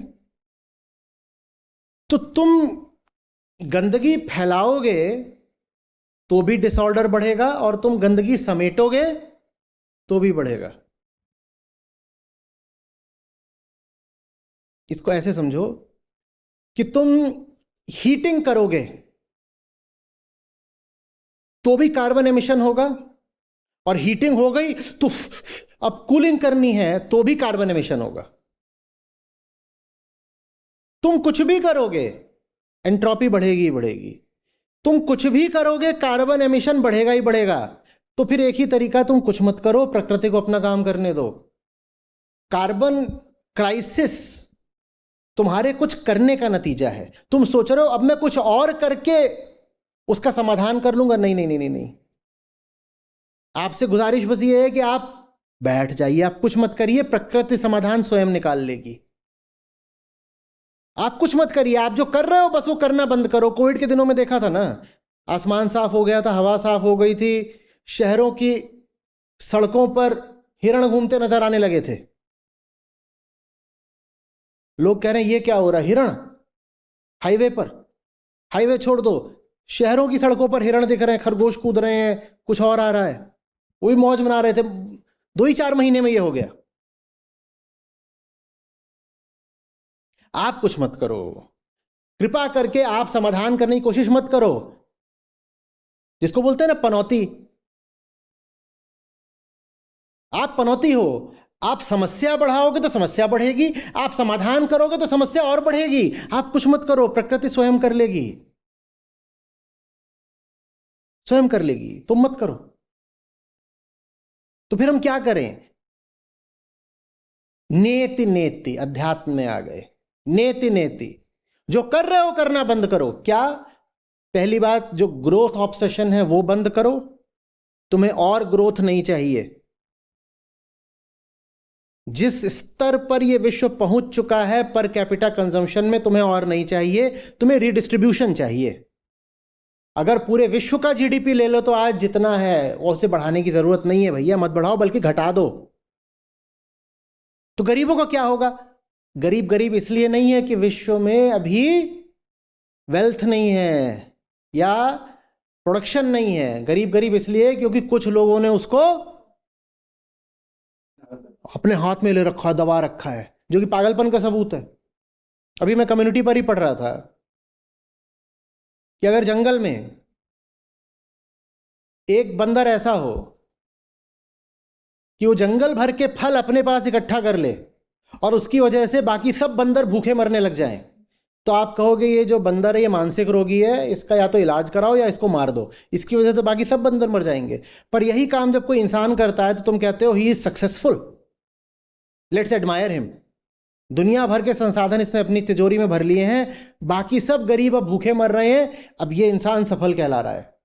तो तुम गंदगी फैलाओगे तो भी डिसऑर्डर बढ़ेगा, और तुम गंदगी समेटोगे तो भी बढ़ेगा। इसको ऐसे समझो कि तुम हीटिंग करोगे तो भी कार्बन एमिशन होगा, और हीटिंग हो गई तो अब कूलिंग करनी है तो भी कार्बन एमिशन होगा। तुम कुछ भी करोगे एंट्रोपी बढ़ेगी ही बढ़ेगी। तुम कुछ भी करोगे कार्बन एमिशन बढ़ेगा ही बढ़ेगा। तो फिर एक ही तरीका, तुम कुछ मत करो, प्रकृति को अपना काम करने दो। कार्बन क्राइसिस तुम्हारे कुछ करने का नतीजा है। तुम सोच रहे हो अब मैं कुछ और करके उसका समाधान कर लूंगा। नहीं नहीं नहीं नहीं नहीं, आपसे गुजारिश बस ये है कि आप बैठ जाइए, आप कुछ मत करिए, प्रकृति समाधान स्वयं निकाल लेगी। आप कुछ मत करिए, आप जो कर रहे हो बस वो करना बंद करो। कोविड के दिनों में देखा था ना, आसमान साफ हो गया था, हवा साफ हो गई थी, शहरों की सड़कों पर हिरण घूमते नजर आने लगे थे। लोग कह रहे हैं ये क्या हो रहा है, हिरण हाईवे पर? हाईवे छोड़ दो, शहरों की सड़कों पर हिरण दिख रहे हैं, खरगोश कूद रहे हैं, कुछ और आ रहा है। वो भी मौज मना रहे थे। 2 ही 4 महीने में ये हो गया। आप कुछ मत करो, कृपा करके आप समाधान करने की कोशिश मत करो। जिसको बोलते हैं ना पनौती, आप पनौती हो। आप समस्या बढ़ाओगे तो समस्या बढ़ेगी, आप समाधान करोगे तो समस्या और बढ़ेगी। आप कुछ मत करो, प्रकृति स्वयं कर लेगी, स्वयं कर लेगी, तुम मत करो। तो फिर हम क्या करें? नेति नेति, अध्यात्म में आ गए। नेति नेति, जो कर रहे हो करना बंद करो। क्या? पहली बात, जो ग्रोथ ऑब्सेशन है वो बंद करो। तुम्हें और ग्रोथ नहीं चाहिए। जिस स्तर पर यह विश्व पहुंच चुका है पर कैपिटा कंजम्पशन में, तुम्हें और नहीं चाहिए, तुम्हें रीडिस्ट्रीब्यूशन चाहिए। अगर पूरे विश्व का जीडीपी ले लो तो आज जितना है उसे बढ़ाने की जरूरत नहीं है भैया, मत बढ़ाओ बल्कि घटा दो। तो गरीबों का क्या होगा? गरीब गरीब इसलिए नहीं है कि विश्व में अभी वेल्थ नहीं है या प्रोडक्शन नहीं है। गरीब गरीब इसलिए क्योंकि कुछ लोगों ने उसको अपने हाथ में ले रखा, दबा रखा है, जो कि पागलपन का सबूत है। अभी मैं कम्युनिटी पर ही पढ़ रहा था कि अगर जंगल में एक बंदर ऐसा हो कि वो जंगल भर के फल अपने पास इकट्ठा कर ले और उसकी वजह से बाकी सब बंदर भूखे मरने लग जाएं, तो आप कहोगे ये जो बंदर है ये मानसिक रोगी है, इसका या तो इलाज कराओ या इसको मार दो, इसकी वजह से तो बाकी सब बंदर मर जाएंगे। पर यही काम जब कोई इंसान करता है तो तुम कहते हो he is successful, let's admire him. दुनिया भर के संसाधन इसने अपनी तिजोरी में भर लिए हैं, बाकी सब गरीब अब भूखे मर रहे हैं, अब ये इंसान सफल कहला रहा है।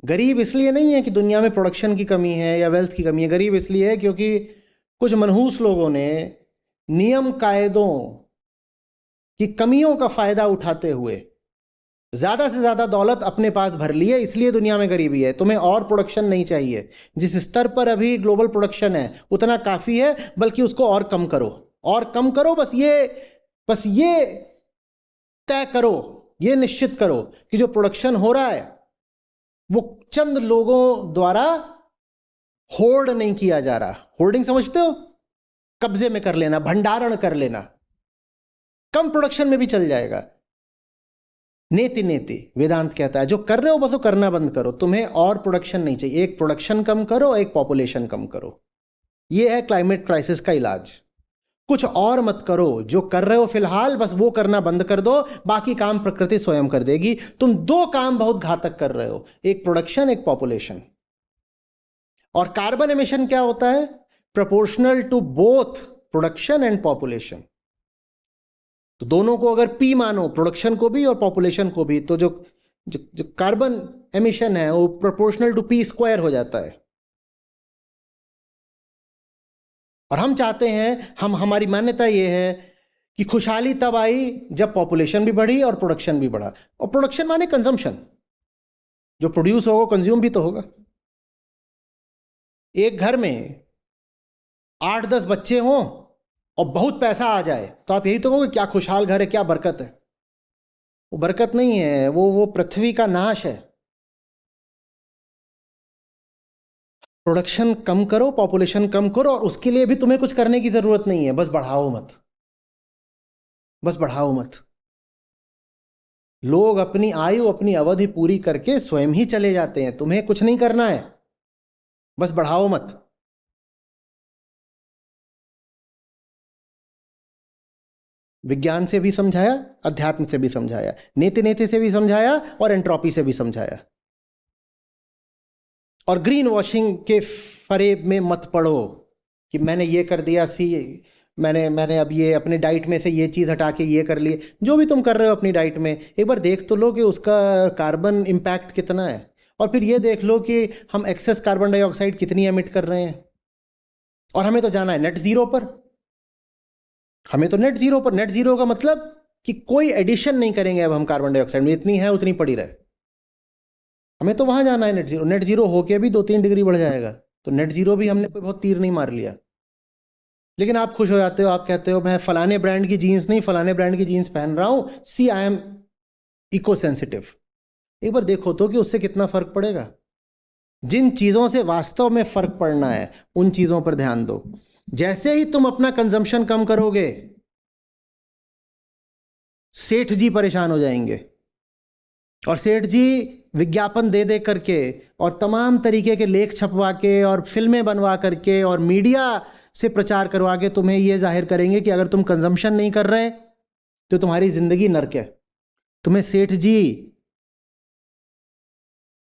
गरीब इसलिए नहीं है कि दुनिया में प्रोडक्शन की कमी है या वेल्थ की कमी है। गरीब इसलिए है क्योंकि कुछ मनहूस लोगों ने नियम कायदों की कमियों का फायदा उठाते हुए ज्यादा से ज्यादा दौलत अपने पास भर ली है, इसलिए दुनिया में गरीबी है। तुम्हें और प्रोडक्शन नहीं चाहिए। जिस स्तर पर अभी ग्लोबल प्रोडक्शन है उतना काफी है, बल्कि उसको और कम करो, और कम करो। बस ये तय करो, ये निश्चित करो कि जो प्रोडक्शन हो रहा है वो चंद लोगों द्वारा होर्ड नहीं किया जा रहा। होर्डिंग समझते हो? कब्जे में कर लेना, भंडारण कर लेना। कम प्रोडक्शन में भी चल जाएगा। नेति नेति वेदांत कहता है जो कर रहे हो बस वो करना बंद करो। तुम्हें और प्रोडक्शन नहीं चाहिए। एक प्रोडक्शन कम करो, एक पॉपुलेशन कम करो। यह है क्लाइमेट क्राइसिस का इलाज। कुछ और मत करो। जो कर रहे हो फिलहाल बस वो करना बंद कर दो, बाकी काम प्रकृति स्वयं कर देगी। तुम दो काम बहुत घातक कर रहे हो, एक प्रोडक्शन, एक पॉपुलेशन। और कार्बन एमिशन क्या होता है? Proportional to both production and population. तो दोनों को अगर पी मानो, प्रोडक्शन को भी और पॉपुलेशन को भी, तो जो जो, जो कार्बन एमिशन है वो प्रोपोर्शनल टू पी स्क्वायर हो जाता है। और हम चाहते हैं, हमारी मान्यता ये है कि खुशहाली तब आई जब पॉपुलेशन भी बढ़ी और प्रोडक्शन भी बढ़ा। और प्रोडक्शन माने कंजम्पशन, जो प्रोड्यूस होगा कंज्यूम भी तो होगा। एक घर में 8-10 बच्चे हों और बहुत पैसा आ जाए तो आप यही तो कहोगे क्या खुशहाल घर है, क्या बरकत है। वो बरकत नहीं है, वो पृथ्वी का नाश है। प्रोडक्शन कम करो, पॉपुलेशन कम करो, और उसके लिए भी तुम्हें कुछ करने की जरूरत नहीं है। बस बढ़ाओ मत, बस बढ़ाओ मत। लोग अपनी आयु, अपनी अवधि पूरी करके स्वयं ही चले जाते हैं। तुम्हें कुछ नहीं करना है, बस बढ़ाओ मत। विज्ञान से भी समझाया, अध्यात्म से भी समझाया, नेति नेति से भी समझाया और एंट्रोपी से भी समझाया। और ग्रीन वॉशिंग के फरेब में मत पड़ो कि मैंने ये कर दिया, मैंने अब ये अपने डाइट में से ये चीज़ हटा के ये कर लिए। जो भी तुम कर रहे हो अपनी डाइट में, एक बार देख तो लो कि उसका कार्बन इम्पैक्ट कितना है। और फिर ये देख लो कि हम एक्सेस कार्बन डाइऑक्साइड कितनी एमिट कर रहे हैं। और हमें तो जाना है नेट ज़ीरो पर। हमें तो नेट ज़ीरो पर, नेट ज़ीरो का मतलब कि कोई एडिशन नहीं करेंगे अब हम कार्बन डाइऑक्साइड में, इतनी है उतनी पड़ी रहे। हमें तो वहाँ जाना है नेट ज़ीरो। नेट ज़ीरो होके भी 2-3 डिग्री बढ़ जाएगा, तो नेट ज़ीरो भी हमने कोई बहुत तीर नहीं मार लिया। लेकिन आप खुश हो जाते हो, आप कहते हो मैं फलाने ब्रांड की जीन्स नहीं, फलाने ब्रांड की जीन्स पहन रहा हूँ, सी आई एम इको सेंसिटिव। एक बार देखो तो कि उससे कितना फर्क पड़ेगा। जिन चीज़ों से वास्तव में फर्क पड़ना है उन चीज़ों पर ध्यान दो। जैसे ही तुम अपना कंजम्पशन कम करोगे, सेठ जी परेशान हो जाएंगे। और सेठ जी विज्ञापन दे दे करके और तमाम तरीके के लेख छपवा के और फिल्में बनवा करके और मीडिया से प्रचार करवा के तुम्हें यह जाहिर करेंगे कि अगर तुम कंजम्पशन नहीं कर रहे तो तुम्हारी जिंदगी नर्क है। तुम्हें सेठ जी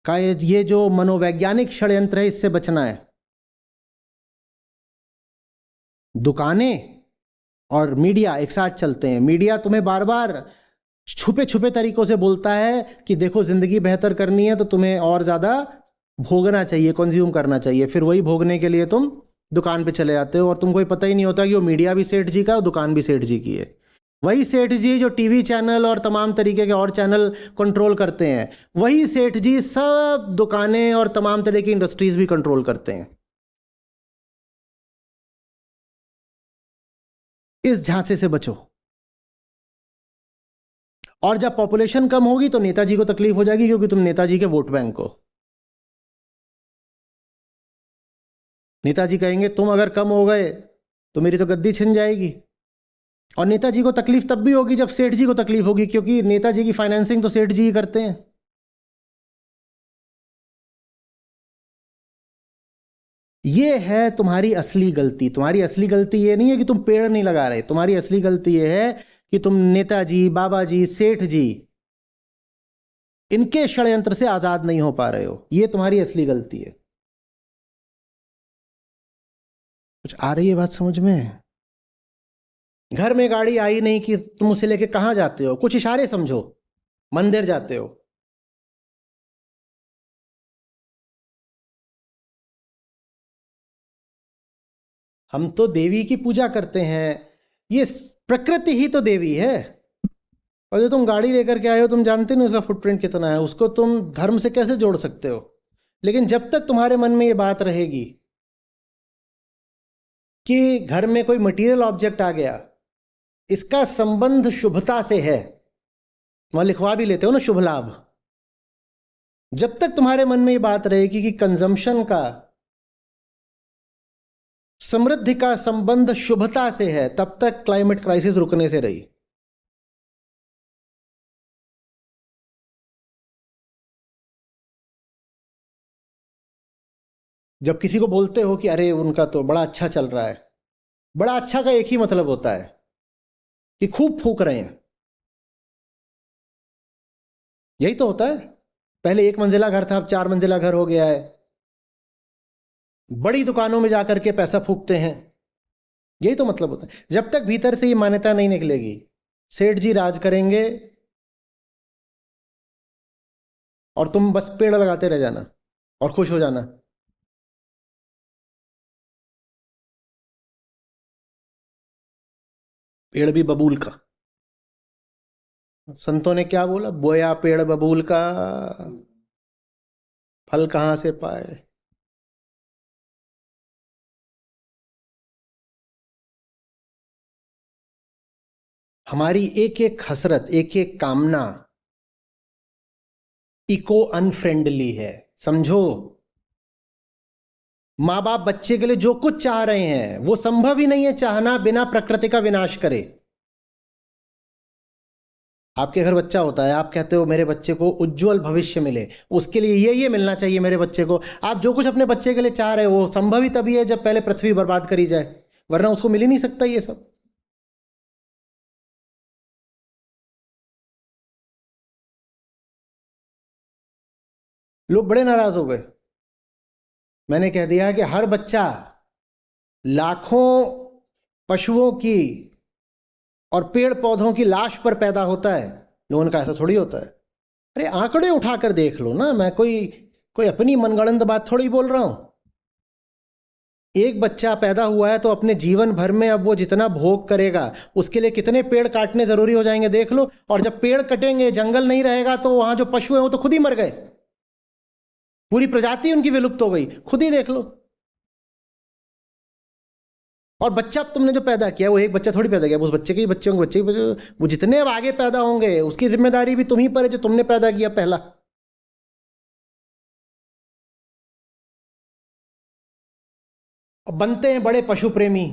का ये जो मनोवैज्ञानिक षड्यंत्र है इससे बचना है। दुकानें और मीडिया एक साथ चलते हैं। मीडिया तुम्हें बार बार छुपे छुपे तरीकों से बोलता है कि देखो जिंदगी बेहतर करनी है तो तुम्हें और ज़्यादा भोगना चाहिए, कंज्यूम करना चाहिए। फिर वही भोगने के लिए तुम दुकान पे चले जाते हो और तुमको ही पता ही नहीं होता कि वो मीडिया भी सेठ जी का और दुकान भी सेठ जी की है। वही सेठ जी जो टीवी चैनल और तमाम तरीके के और चैनल कंट्रोल करते हैं, वही सेठ जी सब दुकानें और तमाम तरह की इंडस्ट्रीज भी कंट्रोल करते हैं। इस झांसे से बचो। और जब पॉपुलेशन कम होगी तो नेताजी को तकलीफ हो जाएगी, क्योंकि तुम नेताजी के वोट बैंक हो। नेताजी कहेंगे तुम अगर कम हो गए तो मेरी तो गद्दी छिन जाएगी। और नेताजी को तकलीफ तब भी होगी जब सेठ जी को तकलीफ होगी, क्योंकि नेताजी की फाइनेंसिंग तो सेठ जी ही करते हैं। ये है तुम्हारी असली गलती। तुम्हारी असली गलती ये नहीं है कि तुम पेड़ नहीं लगा रहे। तुम्हारी असली गलती ये है कि तुम नेताजी, बाबा जी, सेठ जी, इनके षड्यंत्र से आजाद नहीं हो पा रहे हो। ये तुम्हारी असली गलती है। कुछ आ रही है बात समझ में? घर में गाड़ी आई नहीं कि तुम उसे लेके कहां जाते हो? कुछ इशारे समझो। मंदिर जाते हो, हम तो देवी की पूजा करते हैं। ये प्रकृति ही तो देवी है। और जो तुम गाड़ी लेकर के आए हो, तुम जानते नहीं उसका फुटप्रिंट कितना है। उसको तुम धर्म से कैसे जोड़ सकते हो? लेकिन जब तक तुम्हारे मन में ये बात रहेगी कि घर में कोई मटेरियल ऑब्जेक्ट आ गया, इसका संबंध शुभता से है, वहां लिखवा भी लेते हो ना शुभ लाभ, जब तक तुम्हारे मन में ये बात रहेगी कि कंजम्पशन का, समृद्धि का संबंध शुभता से है, तब तक क्लाइमेट क्राइसिस रुकने से रही। जब किसी को बोलते हो कि अरे उनका तो बड़ा अच्छा चल रहा है, बड़ा अच्छा का एक ही मतलब होता है कि खूब फूक रहे हैं। यही तो होता है। पहले 1 मंजिला घर था, अब 4 मंजिला घर हो गया है। बड़ी दुकानों में जाकर के पैसा फूकते हैं। यही तो मतलब होता है। जब तक भीतर से ये मान्यता नहीं निकलेगी सेठ जी राज करेंगे और तुम बस पेड़ लगाते रह जाना और खुश हो जाना। पेड़ भी बबूल का। संतों ने क्या बोला? बोया पेड़ बबूल का, फल कहां से पाए। हमारी एक एक हसरत, एक एक कामना इको अनफ्रेंडली है, समझो। माँ बाप बच्चे के लिए जो कुछ चाह रहे हैं वो संभव ही नहीं है चाहना बिना प्रकृति का विनाश करे। आपके घर बच्चा होता है, आप कहते हो मेरे बच्चे को उज्जवल भविष्य मिले, उसके लिए ये मिलना चाहिए मेरे बच्चे को। आप जो कुछ अपने बच्चे के लिए चाह रहे हो वो संभव ही तभी है जब पहले पृथ्वी बर्बाद करी जाए, वरना उसको मिल ही नहीं सकता ये सब। लोग बड़े नाराज हो गए। मैंने कह दिया कि हर बच्चा लाखों पशुओं की और पेड़ पौधों की लाश पर पैदा होता है। लोगों का ऐसा थोड़ी होता है। अरे आंकड़े उठाकर देख लो ना, मैं कोई अपनी मनगढ़ंत बात थोड़ी बोल रहा हूं। एक बच्चा पैदा हुआ है तो अपने जीवन भर में अब वो जितना भोग करेगा उसके लिए कितने पेड़ काटने जरूरी हो जाएंगे देख लो। और जब पेड़ कटेंगे, जंगल नहीं रहेगा, तो वहां जो पशु है वो तो खुद ही मर गए, पूरी प्रजाति उनकी विलुप्त हो गई, खुद ही देख लो। और बच्चा तुमने जो पैदा किया वो एक बच्चा थोड़ी पैदा किया, उस बच्चे के ही बच्चे होंगे, बच्चे के बच्चे, वो जितने अब आगे पैदा होंगे उसकी जिम्मेदारी भी तुम ही पर है जो तुमने पैदा किया पहला। और बनते हैं बड़े पशु प्रेमी।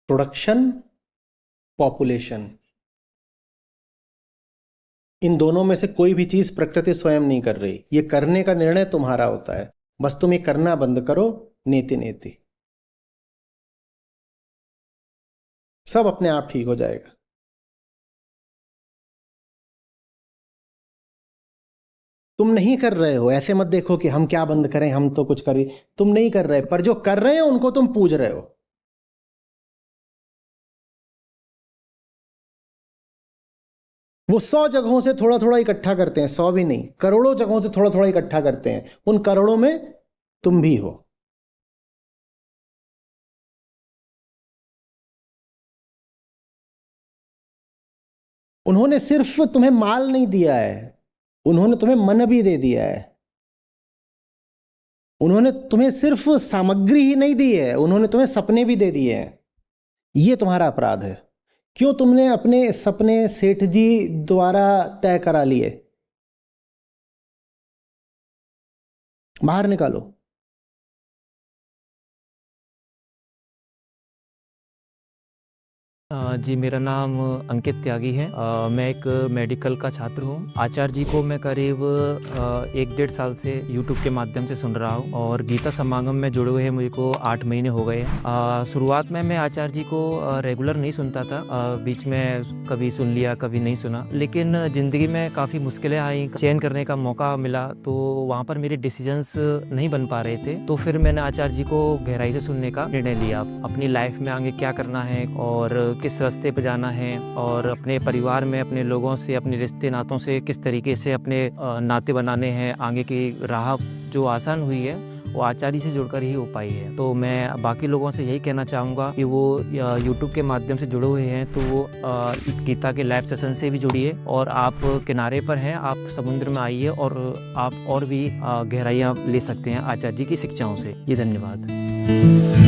प्रोडक्शन, पॉपुलेशन, इन दोनों में से कोई भी चीज प्रकृति स्वयं नहीं कर रही। ये करने का निर्णय तुम्हारा होता है। बस तुम ये करना बंद करो, नेति नेति, सब अपने आप ठीक हो जाएगा। तुम नहीं कर रहे हो, ऐसे मत देखो कि हम क्या बंद करें, हम तो कुछ करें। तुम नहीं कर रहे, पर जो कर रहे हो उनको तुम पूज रहे हो। वो 100 जगहों से थोड़ा थोड़ा इकट्ठा करते हैं, 100 भी नहीं, करोड़ों जगहों से थोड़ा थोड़ा इकट्ठा करते हैं। उन करोड़ों में तुम भी हो। उन्होंने सिर्फ तुम्हें माल नहीं दिया है, उन्होंने तुम्हें मन भी दे दिया है। उन्होंने तुम्हें सिर्फ सामग्री ही नहीं दी है, उन्होंने तुम्हें सपने भी दे दिए हैं। ये तुम्हारा अपराध है। क्यों तुमने अपने सपने सेठ जी द्वारा तय करा लिए? बाहर निकालो। जी, मेरा नाम अंकित त्यागी है। मैं एक मेडिकल का छात्र हूँ। आचार्य जी को मैं करीब 1-1.5 साल से यूट्यूब के माध्यम से सुन रहा हूँ और गीता समागम में जुड़े हुए मुझे को 8 महीने हो गए हैं। शुरुआत में मैं आचार्य जी को रेगुलर नहीं सुनता था, बीच में कभी सुन लिया कभी नहीं सुना, लेकिन ज़िंदगी में काफ़ी मुश्किलें आई, चयन करने का मौका मिला तो वहाँ पर मेरे डिसीजंस नहीं बन पा रहे थे। तो फिर मैंने आचार्य जी को गहराई से सुनने का निर्णय लिया, अपनी लाइफ में आगे क्या करना है और किस रास्ते पर जाना है और अपने परिवार में अपने लोगों से, अपने रिश्ते नातों से किस तरीके से अपने नाते बनाने हैं। आगे की राह जो आसान हुई है वो आचार्य से जुड़कर ही हो पाई है। तो मैं बाकी लोगों से यही कहना चाहूँगा कि वो यूट्यूब के माध्यम से जुड़े हुए हैं तो वो गीता के लाइव सेशन से भी जुड़िए और आप किनारे पर हैं, आप समुद्र में आइए और आप और भी गहराइयाँ ले सकते हैं आचार्य जी की शिक्षाओं से। ये धन्यवाद।